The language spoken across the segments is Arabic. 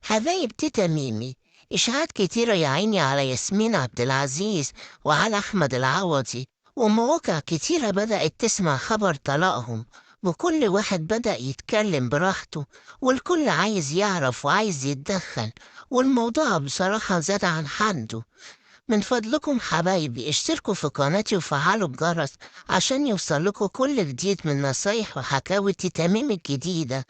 حبايب تيتا ميمي، إشاعات كتيرة يا عيني على ياسمين عبد العزيز وعلى أحمد العوضي، ومواقع كتيرة بدأت تسمع خبر طلاقهم، وكل واحد بدأ يتكلم براحته، والكل عايز يعرف وعايز يتدخل، والموضوع بصراحة زاد عن حده. من فضلكم حبايبي اشتركوا في قناتي وفعلوا الجرس عشان يوصلكوا كل جديد من نصايح وحكاوي تميم الجديدة.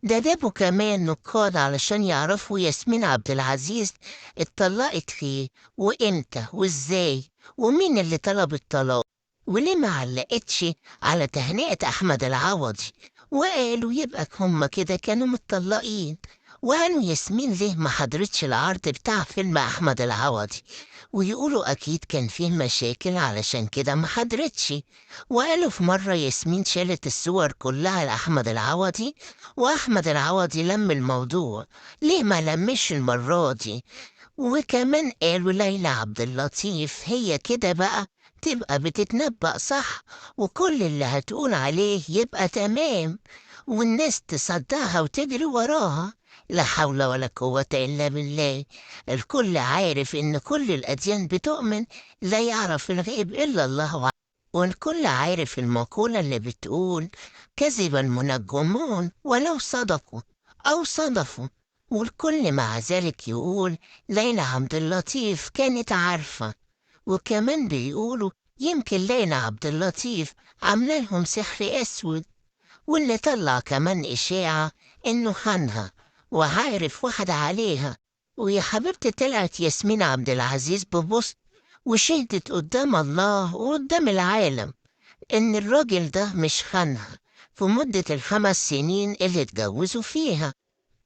ده جابوا كمان نقاد علشان يعرفوا ياسمين عبد العزيز اتطلقت ليه وامتى وازاي، ومين اللي طلب الطلاق، وليه ما علقتش على تهنئة أحمد العوضي، وقالوا يبقى هما كده كانوا متطلقين. وقالوا ياسمين ليه ما حضرتش العرض بتاع فيلم أحمد العوضي، ويقولوا أكيد كان فيه مشاكل علشان كده ما حضرتش. وقالوا في مرة ياسمين شالت الصور كلها لأحمد العوضي، وأحمد العوضي لم الموضوع، ليه ما لمش المرة دي؟ وكمان قالوا ليلى عبد اللطيف هي كده بقى تبقى بتتنبأ صح، وكل اللي هتقول عليه يبقى تمام، والناس تصدقها وتجري وراها. لا حول ولا قوة إلا بالله. الكل عارف إن كل الأديان بتؤمن لا يعرف الغيب إلا الله، والكل عارف المقولة اللي بتقول كذب المنجمون ولو صدقوا أو صدفوا، والكل مع ذلك يقول ليلى عبد اللطيف كانت عارفة. وكمان بيقولوا يمكن ليلى عبد اللطيف عاملة لهم سحر أسود، واللي طلع كمان إشاعة إنه خانها وعارف واحد عليها. ويا حبيبتي طلعت ياسمين عبد العزيز ببوست وشهدت قدام الله وقدام العالم إن الراجل ده مش خانها في مدة ال5 سنين اللي اتجوزوا فيها،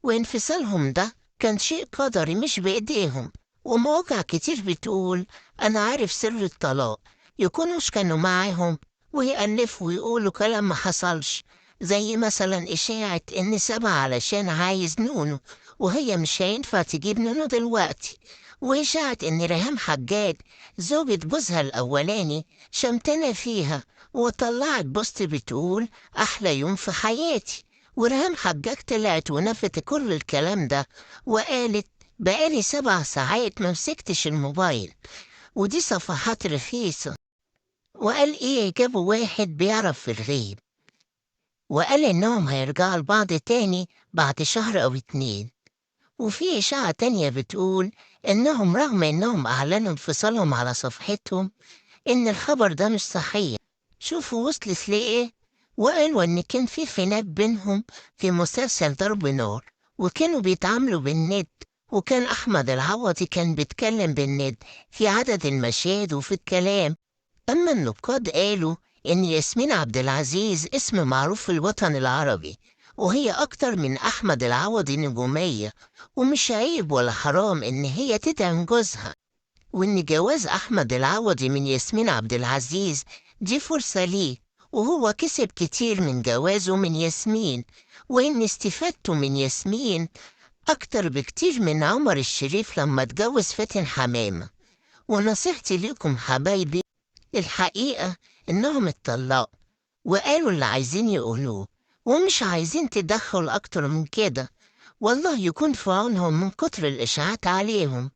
وانفصالهم ده كان شيء قدري مش بإيديهم. ومواقع كتير بتقول أنا عارف سر الطلاق، يكونوش كانوا معاهم ويألفوا ويقولوا كلام ما حصلش، زي مثلا إشاعة إن سابها علشان عايز نونو وهي مش هينفع تجيب نونو دلوقتي، وإشاعة إن ريهام حجاج زوجة جوزها الأولاني شمتنا فيها وطلعت بوست بتقول أحلى يوم في حياتي. وريهام حجاج طلعت ونفت كل الكلام ده وقالت بقالي 7 ساعات ما مسكتش الموبايل، ودي صفحات رخيصة. وقال إيه جابوا واحد بيعرف في الغيب، وقال إنهم هيرجعوا لبعض تاني بعد شهر أو 2. وفي إشاعة تانية بتقول إنهم رغم إنهم أعلنوا انفصالهم على صفحتهم إن الخبر ده مش صحيح. شوفوا وصلت لإيه. وقالوا إن كان في خلاف بينهم في مسلسل ضرب نار، وكانوا بيتعاملوا بالنت، وكان أحمد العوضي كان بيتكلم بالنت في عدد المشاهد وفي الكلام. أما النقاد قالوا إن ياسمين عبد العزيز اسم معروف في الوطن العربي، وهي أكتر من أحمد العوضي نجومية، ومش عيب ولا حرام إن هي تدعم جوزها، وإن جواز أحمد العوضي من ياسمين عبد العزيز دي فرصة ليه، وهو كسب كتير من جوازه من ياسمين، وإن استفادته من ياسمين أكتر بكتير من عمر الشريف لما اتجوز فاتن حمامة. ونصيحتي ليكم حبايبي، الحقيقة إنهم اتطلقوا وقالوا اللي عايزين يقولوه، ومش عايزين تدخل أكتر من كده، والله يكون في عونهم من كتر الإشاعات عليهم.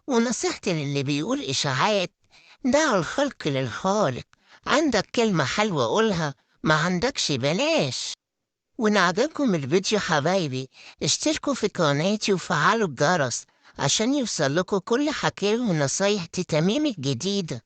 ونصيحتي للي بيقول إشاعات، دع الخلق للخالق، عندك كلمة حلوة قولها، ما عندكش بلاش. وإن عجبكم الفيديو حبايبي اشتركوا في قناتي وفعلوا الجرس عشان يوصلكوا كل حكاوي ونصايح تميم الجديدة.